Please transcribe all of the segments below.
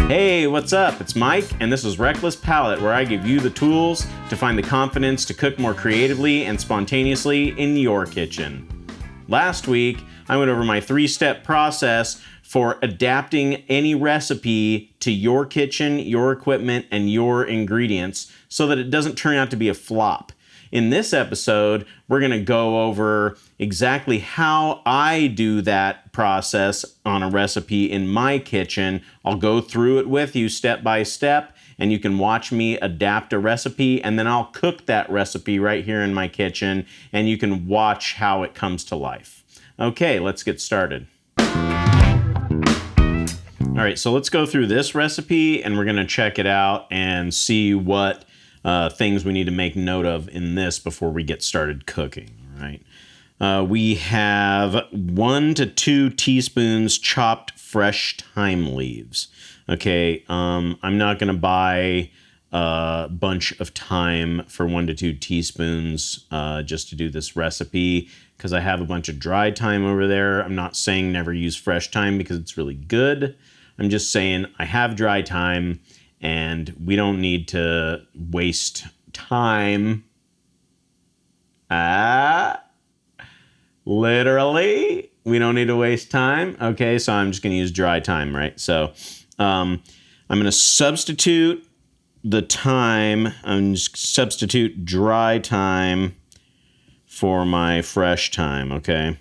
Hey, what's up? It's Mike, and this is Reckless Palate, where I give you the tools to find the confidence to cook more creatively and spontaneously in your kitchen. Last week, I went over my 3-step process for adapting any recipe to your kitchen, your equipment, and your ingredients so that it doesn't turn out to be a flop. In this episode, we're going to go over exactly how I do that process on a recipe in my kitchen. I'll go through it with you step by step, and you can watch me adapt a recipe, and then I'll cook that recipe right here in my kitchen, and you can watch how it comes to life. Okay, let's get started. All right, so let's go through this recipe, and we're going to check it out and see what things we need to make note of in this before we get started cooking, all right? We have 1 to 2 teaspoons chopped fresh thyme leaves. Okay, I'm not going to buy a bunch of thyme for 1 to 2 teaspoons just to do this recipe because I have a bunch of dry thyme over there. I'm not saying never use fresh thyme because it's really good. I'm just saying I have dry thyme, and we don't need to waste time. Literally, we don't need to waste time. Okay, so I'm just going to use dry thyme, right? So I'm going to substitute the thyme. I'm just substitute dry thyme for my fresh thyme, okay?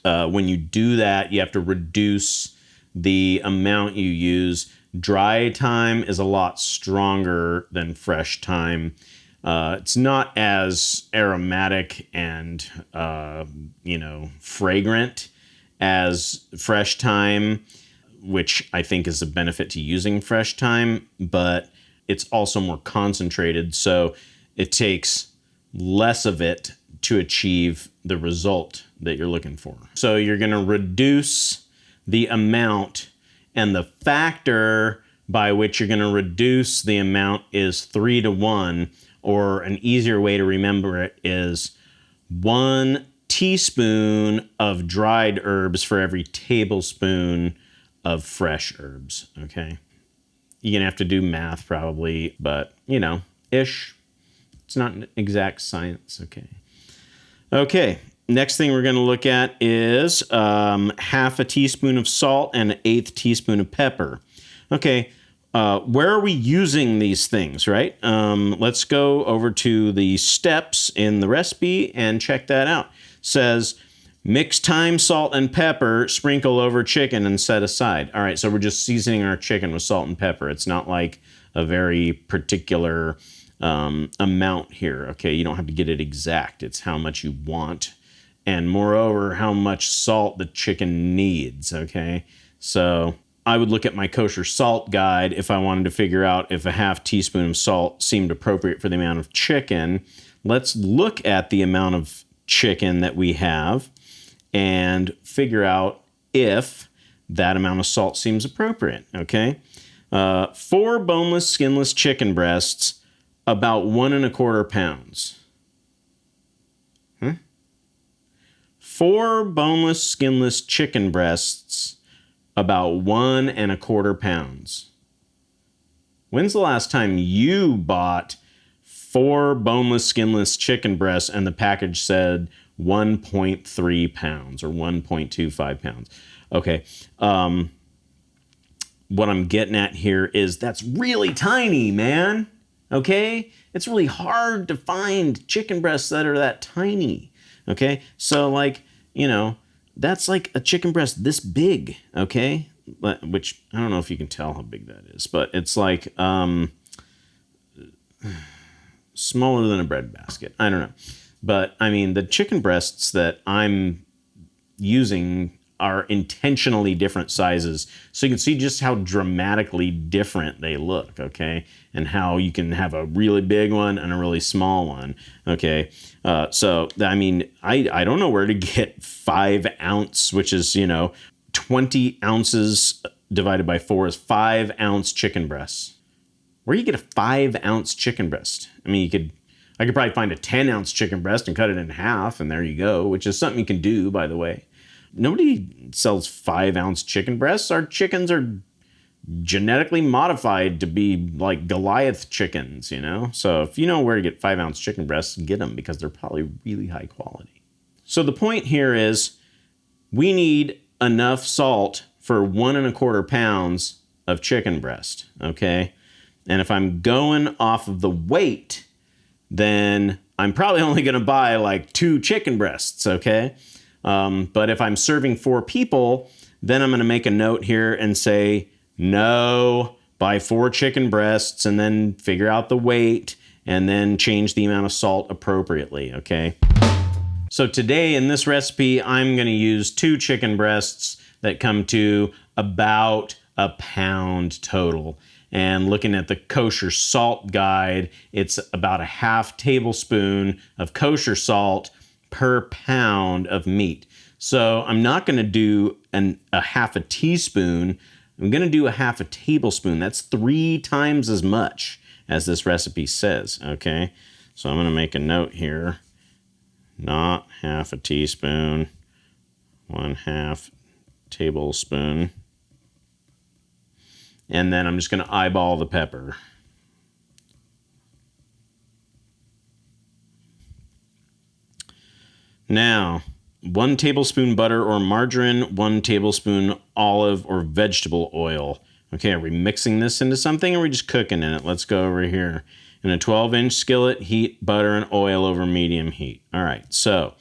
When you do that, you have to reduce the amount you use. Dry thyme is a lot stronger than fresh thyme. It's not as aromatic and, fragrant as fresh thyme, which I think is a benefit to using fresh thyme, but it's also more concentrated, so it takes less of it to achieve the result that you're looking for. So you're going to reduce the amount, and the factor by which you're going to reduce the amount is 3-to-1, or an easier way to remember it is 1 teaspoon of dried herbs for every tablespoon of fresh herbs, okay? You're going to have to do math probably, but, ish. It's not an exact science, okay? Okay. Next thing we're going to look at is half a teaspoon of salt and 1/8 teaspoon of pepper. Okay, where are we using these things, right? Let's go over to the steps in the recipe and check that out. It says, mix thyme, salt, and pepper, sprinkle over chicken, and set aside. All right, so we're just seasoning our chicken with salt and pepper. It's not like a very particular amount here, okay? You don't have to get it exact. It's how much you want, and moreover, how much salt the chicken needs, okay? So I would look at my kosher salt guide if I wanted to figure out if a half teaspoon of salt seemed appropriate for the amount of chicken. Let's look at the amount of chicken that we have and figure out if that amount of salt seems appropriate, okay? 4 boneless, skinless chicken breasts, about 1 1/4 pounds. 4 boneless, skinless chicken breasts, about 1 1/4 pounds. When's the last time you bought 4 boneless, skinless chicken breasts and the package said 1.3 pounds or 1.25 pounds? Okay. What I'm getting at here is that's really tiny, man. Okay? It's really hard to find chicken breasts that are that tiny. Okay? So, that's like a chicken breast this big, okay? Which, I don't know if you can tell how big that is, but it's like smaller than a breadbasket. I don't know. But, the chicken breasts that I'm using are intentionally different sizes. So you can see just how dramatically different they look, okay? And how you can have a really big one and a really small one, okay? I don't know where to get 5 ounce, which is, 20 ounces divided by 4 is 5 ounce chicken breasts. Where do you get a 5 ounce chicken breast? I could probably find a 10 ounce chicken breast and cut it in half, and there you go, which is something you can do, by the way. Nobody sells 5 ounce chicken breasts. Our chickens are genetically modified to be like Goliath chickens, you know? So if you know where to get 5-ounce chicken breasts, get them because they're probably really high quality. So the point here is we need enough salt for 1¼ pounds of chicken breast, okay? And if I'm going off of the weight, then I'm probably only going to buy like 2 chicken breasts, okay? But if I'm serving 4 people, then I'm going to make a note here and say, no, buy 4 chicken breasts and then figure out the weight and then change the amount of salt appropriately, okay? So today in this recipe, I'm going to use 2 chicken breasts that come to about a pound total. And looking at the kosher salt guide, it's about a ½ tablespoon of kosher salt per pound of meat. So I'm not going to do a ½ teaspoon. I'm going to do a ½ tablespoon. That's 3 times as much as this recipe says, okay? So I'm going to make a note here. Not ½ teaspoon, 1/2 tablespoon. And then I'm just going to eyeball the pepper. Now, 1 tablespoon butter or margarine, 1 tablespoon olive or vegetable oil. Okay, are we mixing this into something or are we just cooking in it? Let's go over here. In a 12-inch skillet, heat butter and oil over medium heat. All right, so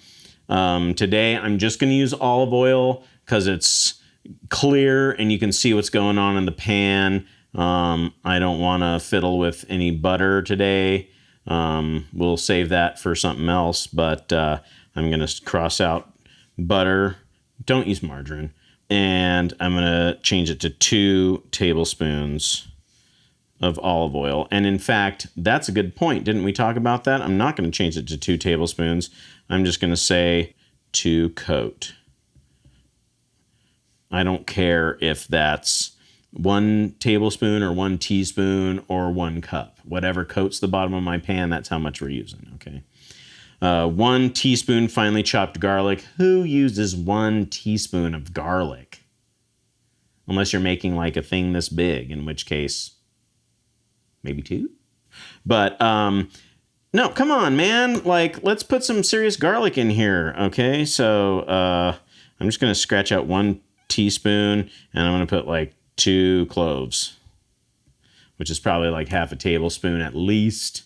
today I'm just going to use olive oil because it's clear and you can see what's going on in the pan. I don't want to fiddle with any butter today. We'll save that for something else, but I'm going to cross out butter. Don't use margarine. And I'm going to change it to 2 tablespoons of olive oil. And in fact, that's a good point. Didn't we talk about that? I'm not going to change it to 2 tablespoons. I'm just going to say to coat. I don't care if that's 1 tablespoon or 1 teaspoon or 1 cup. Whatever coats the bottom of my pan, that's how much we're using, okay? 1 teaspoon finely chopped garlic. Who uses 1 teaspoon of garlic? Unless you're making like a thing this big, in which case, maybe 2? But, no, come on, man. Like, let's put some serious garlic in here, okay? So, I'm just going to scratch out 1 teaspoon, and I'm going to put like 2 cloves, which is probably like ½ tablespoon at least.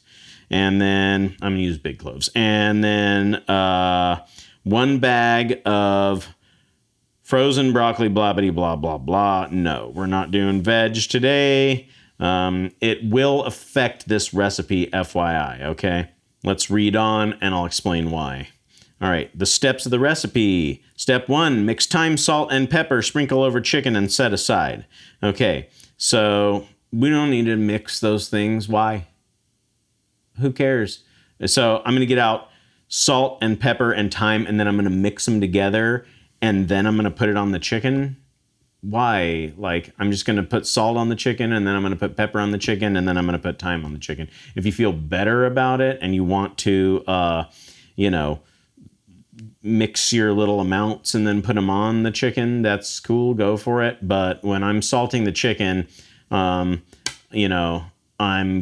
And then I'm going to use big cloves. And then 1 bag of frozen broccoli, blah, blah, blah, blah, blah. No, we're not doing veg today. It will affect this recipe, FYI, okay? Let's read on and I'll explain why. All right, the steps of the recipe. Step 1, mix thyme, salt, and pepper. Sprinkle over chicken and set aside. Okay, so we don't need to mix those things. Why? Who cares? So I'm going to get out salt and pepper and thyme, and then I'm going to mix them together, and then I'm going to put it on the chicken. Why? Like, I'm just going to put salt on the chicken, and then I'm going to put pepper on the chicken, and then I'm going to put thyme on the chicken. If you feel better about it and you want to, mix your little amounts and then put them on the chicken, that's cool, go for it. But when I'm salting the chicken, I'm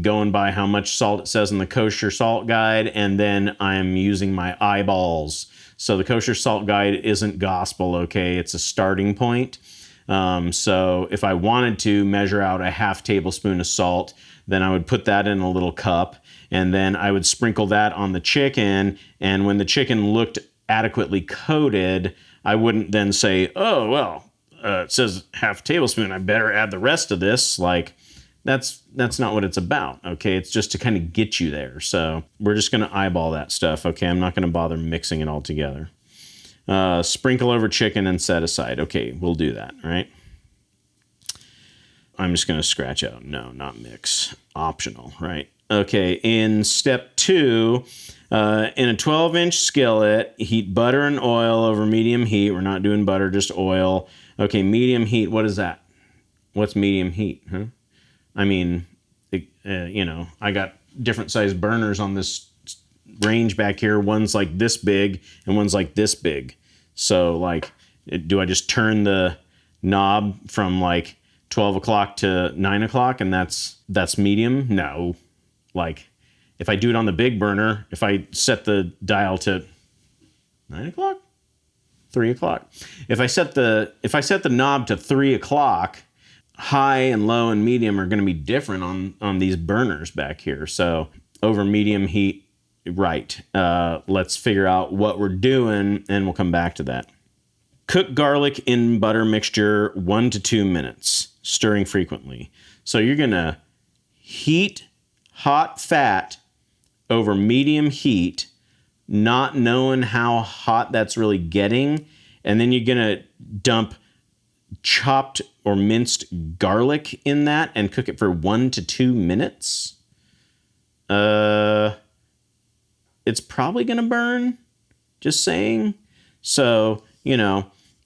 going by how much salt it says in the kosher salt guide, and then I'm using my eyeballs. So the kosher salt guide isn't gospel, okay? It's a starting point. So if I wanted to measure out a ½ tablespoon of salt, then I would put that in a little cup, and then I would sprinkle that on the chicken, and when the chicken looked adequately coated, I wouldn't then say, oh, well, it says ½ tablespoon, I better add the rest of this. Like, that's not what it's about, okay? It's just to kind of get you there. So we're just going to eyeball that stuff, okay? I'm not going to bother mixing it all together. Sprinkle over chicken and set aside. Okay, we'll do that, right? I'm just going to scratch out. No, not mix. Optional, right? Okay, in step 2, in a 12-inch skillet, heat butter and oil over medium heat. We're not doing butter, just oil. Okay, medium heat, what is that? What's medium heat, huh? I mean, I got different size burners on this range back here. One's like this big and one's like this big. So, like, do I just turn the knob from like 12 o'clock to 9 o'clock, and that's medium? No. Like, if I do it on the big burner, if I set the dial to 9 o'clock, 3 o'clock. If I set the knob to 3 o'clock, high and low and medium are going to be different on these burners back here. So over medium heat, right. Let's figure out what we're doing, and we'll come back to that. Cook garlic in butter mixture 1 to 2 minutes, stirring frequently. So you're going to heat hot fat over medium heat, not knowing how hot that's really getting. And then you're going to dump chopped or minced garlic in that and cook it for 1 to 2 minutes. It's probably going to burn. Just saying. So,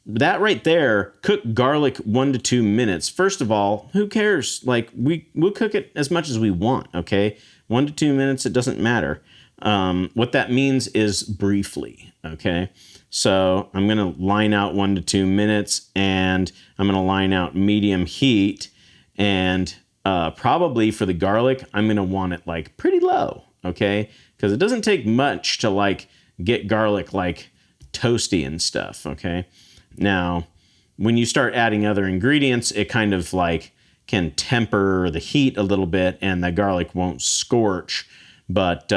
that right there, cook garlic 1 to 2 minutes. First of all, who cares? Like, we'll cook it as much as we want, okay? 1 to 2 minutes, it doesn't matter. What that means is briefly, okay? So I'm going to line out 1 to 2 minutes, and I'm going to line out medium heat, and probably for the garlic, I'm going to want it like pretty low, okay? Because it doesn't take much to like get garlic like toasty and stuff, okay? Now, when you start adding other ingredients, it kind of like can temper the heat a little bit, and the garlic won't scorch. But,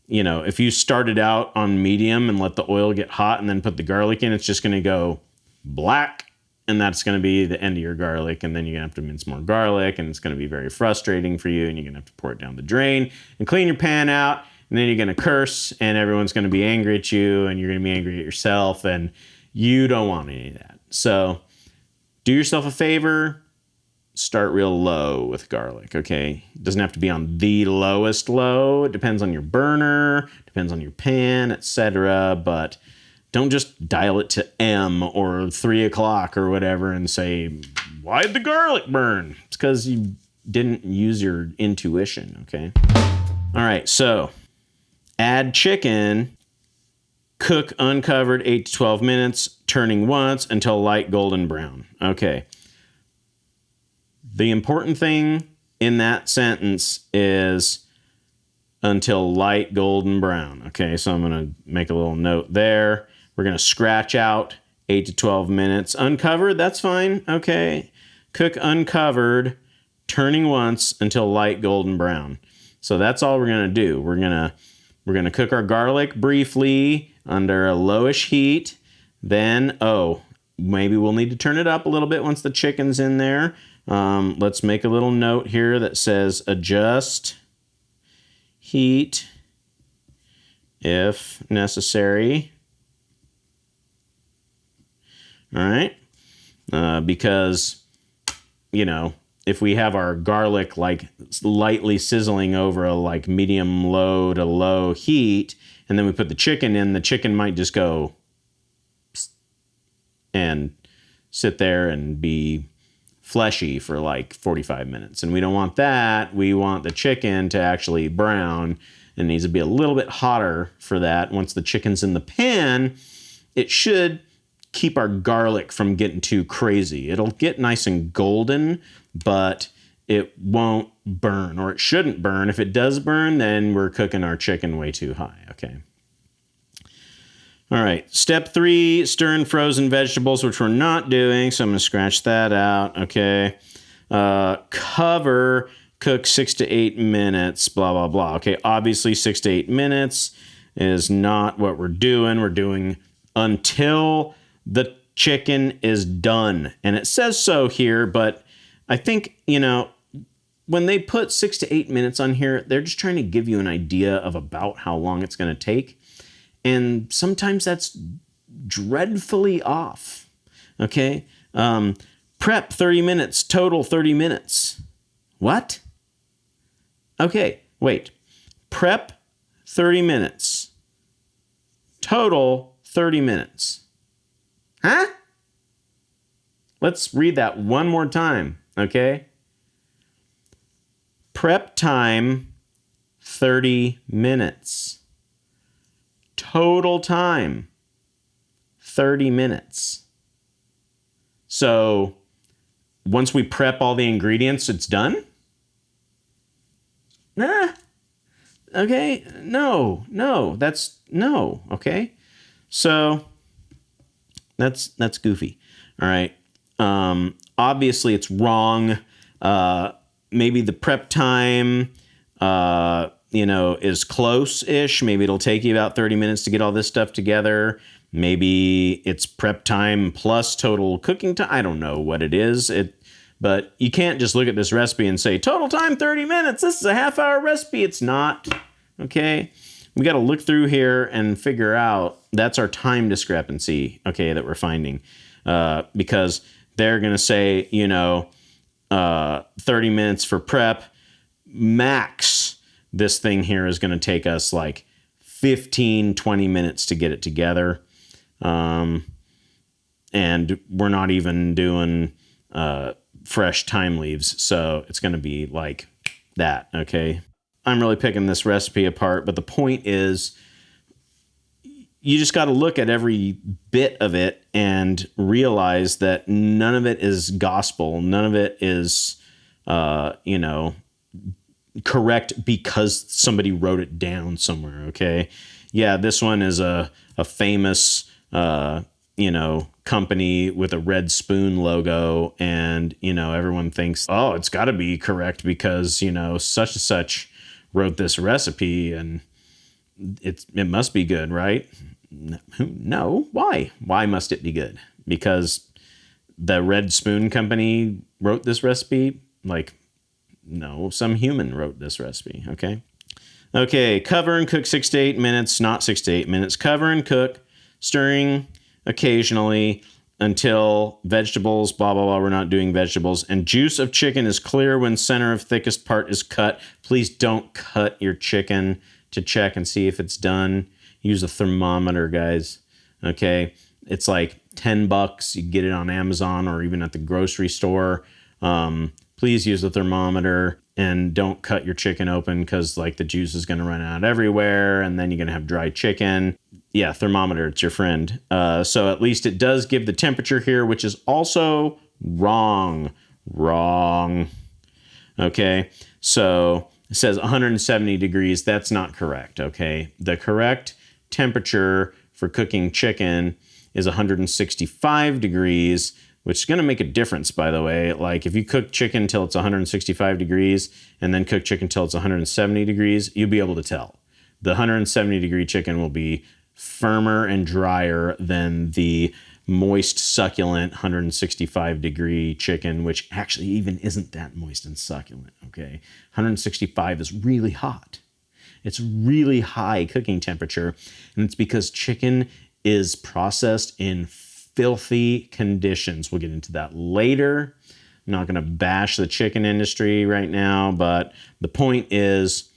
if you started out on medium and let the oil get hot and then put the garlic in, it's just going to go black, and that's going to be the end of your garlic. And then you're going to have to mince more garlic, and it's going to be very frustrating for you, and you're going to have to pour it down the drain and clean your pan out. And then you're going to curse, and everyone's going to be angry at you, and you're going to be angry at yourself, and you don't want any of that. So do yourself a favor, start real low with garlic, okay? It doesn't have to be on the lowest low. It depends on your burner, depends on your pan, etc. But don't just dial it to M or 3 o'clock or whatever and say, why'd the garlic burn? It's because you didn't use your intuition, okay? All right, so add chicken. Cook uncovered 8 to 12 minutes, turning once until light golden brown. Okay. The important thing in that sentence is until light golden brown. Okay, so I'm going to make a little note there. We're going to scratch out 8 to 12 minutes. Uncovered, that's fine. Okay. Cook uncovered, turning once until light golden brown. So that's all we're going to do. We're going to cook our garlic briefly under a lowish heat. Then, maybe we'll need to turn it up a little bit once the chicken's in there. Let's make a little note here that says adjust heat if necessary. All right. Because, if we have our garlic like lightly sizzling over a like medium low to low heat, and then we put the chicken in, the chicken might just go and sit there and be fleshy for like 45 minutes. And we don't want that. We want the chicken to actually brown. It needs to be a little bit hotter for that. Once the chicken's in the pan, it should keep our garlic from getting too crazy. It'll get nice and golden, but it won't burn, or it shouldn't burn. If it does burn, then we're cooking our chicken way too high, okay? All right, step 3, stir in frozen vegetables, which we're not doing, so I'm going to scratch that out, okay? Cover, cook 6 to 8 minutes, blah, blah, blah. Okay, obviously 6 to 8 minutes is not what we're doing. We're doing until the chicken is done. And it says so here, but I think, when they put 6 to 8 minutes on here, they're just trying to give you an idea of about how long it's going to take. And sometimes that's dreadfully off, okay? Prep 30 minutes, total 30 minutes. What? Okay, wait. Prep 30 minutes, total 30 minutes. Huh? Let's read that one more time, okay? Prep time, 30 minutes. Total time, 30 minutes. So once we prep all the ingredients, it's done? Nah. Okay. No. Okay. So that's goofy. All right. Obviously it's wrong. Maybe the prep time, is close-ish. Maybe it'll take you about 30 minutes to get all this stuff together. Maybe it's prep time plus total cooking time. I don't know what it is. But you can't just look at this recipe and say, total time 30 minutes. This is a half-hour recipe. It's not. Okay? We got to look through here and figure out that's our time discrepancy, okay, that we're finding. Because they're going to say, 30 minutes for prep. Max, this thing here is going to take us like 15, 20 minutes to get it together. And we're not even doing fresh thyme leaves. So it's going to be like that, okay? I'm really picking this recipe apart, but the point is you just got to look at every bit of it and realize that none of it is gospel. None of it is, correct because somebody wrote it down somewhere, okay? Yeah, this one is a famous, company with a red spoon logo, and, everyone thinks, oh, it's got to be correct because, such and such wrote this recipe and it must be good, right? No. Why? Why must it be good? Because the Red Spoon Company wrote this recipe? No, some human wrote this recipe, okay? Okay, cover and cook 6 to 8 minutes, not 6 to 8 minutes. Cover and cook, stirring occasionally until vegetables, blah, blah, blah, we're not doing vegetables. And juice of chicken is clear when center of thickest part is cut. Please don't cut your chicken to check and see if it's done. Use a thermometer, guys. Okay, it's like $10. You can get it on Amazon or even at the grocery store. Please use the thermometer and don't cut your chicken open because the juice is going to run out everywhere and then you're going to have dry chicken. Yeah, thermometer, it's your friend. So at least it does give the temperature here, which is also wrong. Okay, so it says 170 degrees. That's not correct, okay? The correct temperature for cooking chicken is 165 degrees, which is going to make a difference, by the way. If you cook chicken till it's 165 degrees and then cook chicken till it's 170 degrees, you'll be able to tell. The 170 degree chicken will be firmer and drier than the moist, succulent 165 degree chicken, which actually even isn't that moist and succulent, okay? 165 is really hot. It's really high cooking temperature, and it's because chicken is processed in filthy conditions. We'll get into that later. I'm not going to bash the chicken industry right now, but the point is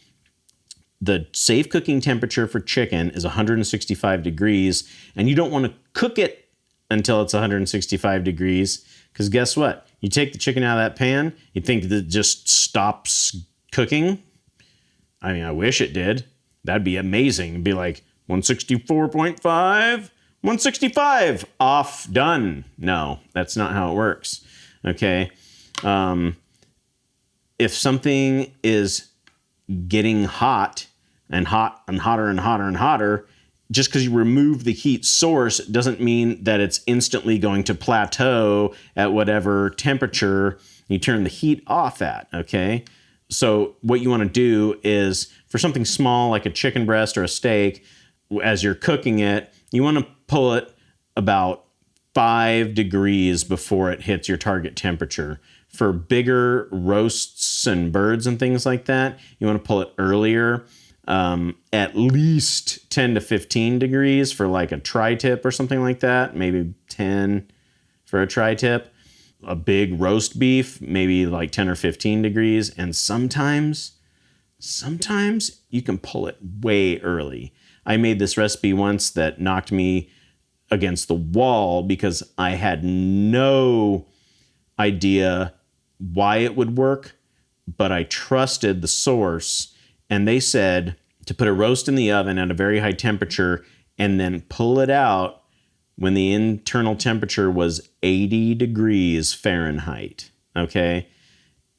the safe cooking temperature for chicken is 165 degrees, and you don't want to cook it until it's 165 degrees, because guess what? You take the chicken out of that pan, you think that it just stops cooking. I mean, I wish it did. That'd be amazing. It'd be like 164.5, 165, off, done. No, that's not how it works. Okay. If something is getting hot and hotter and hotter and hotter, just because you remove the heat source doesn't mean that it's instantly going to plateau at whatever temperature you turn the heat off at, okay? So what you want to do is, for something small like a chicken breast or a steak, as you're cooking it, you want to pull it about 5 degrees before it hits your target temperature. For bigger roasts and birds and things like that, you want to pull it earlier, at least 10 to 15 degrees for like a tri-tip or something like that, maybe 10 for a tri-tip. A big roast beef, maybe like 10 or 15 degrees. And sometimes you can pull it way early. I made this recipe once that knocked me against the wall because I had no idea why it would work, but I trusted the source, and they said to put a roast in the oven at a very high temperature and then pull it out when the internal temperature was 80 degrees Fahrenheit. Okay.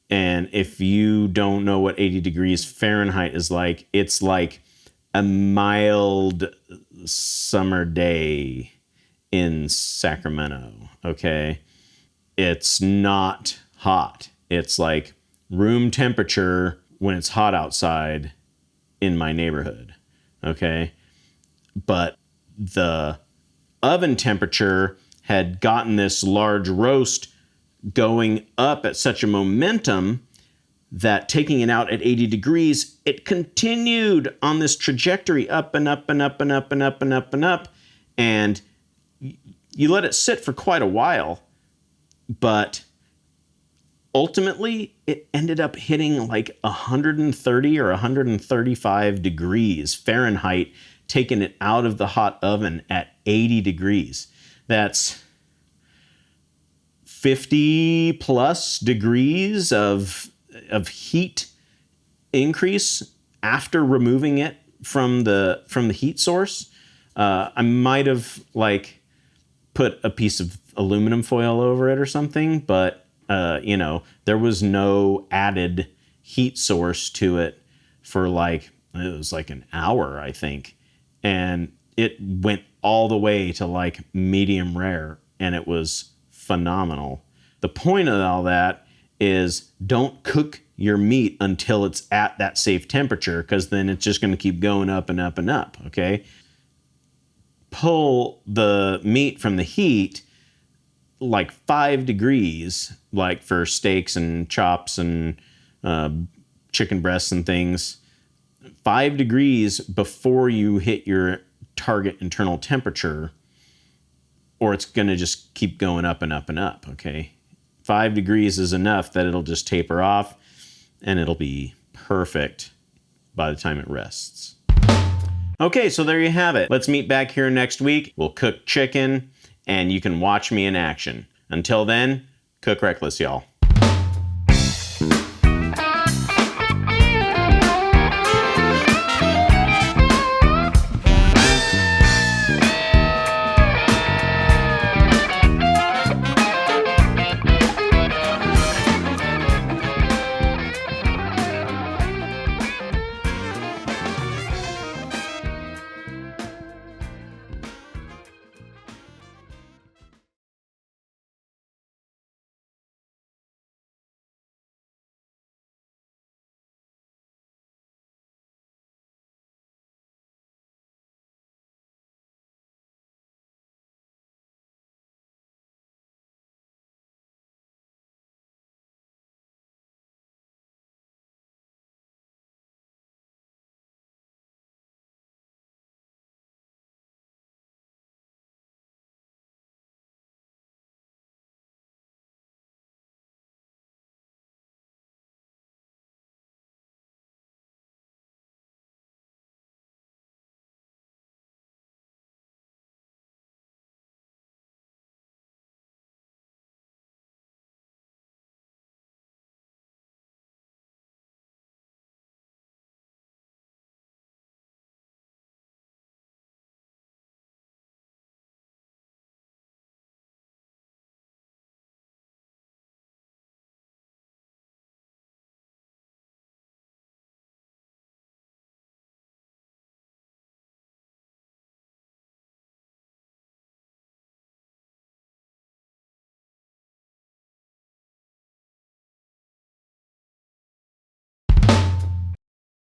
And if you don't know what 80 degrees Fahrenheit is like, it's like a mild summer day in Sacramento. Okay. It's not hot. It's like room temperature when it's hot outside in my neighborhood. Okay. But the oven temperature had gotten this large roast going up at such a momentum that taking it out at 80 degrees, it continued on this trajectory up and up and up and up and up and up and up. And you let it sit for quite a while, but ultimately it ended up hitting like 130 or 135 degrees Fahrenheit, taking it out of the hot oven at 80 degrees. That's 50 plus degrees of heat increase after removing it from the heat source. I might have like put a piece of aluminum foil over it or something, but there was no added heat source to it for it was like an hour, I think. And it went all the way to like medium rare, and it was phenomenal. The point of all that is don't cook your meat until it's at that safe temperature, because then it's just going to keep going up and up and up, okay? Pull the meat from the heat like 5 degrees, like for steaks and chops and chicken breasts and things, 5 degrees before you hit your target internal temperature, or it's going to just keep going up and up and up, okay? 5 degrees is enough that it'll just taper off, and it'll be perfect by the time it rests. Okay, so there you have it. Let's meet back here next week. We'll cook chicken, and you can watch me in action. Until then, cook reckless, y'all.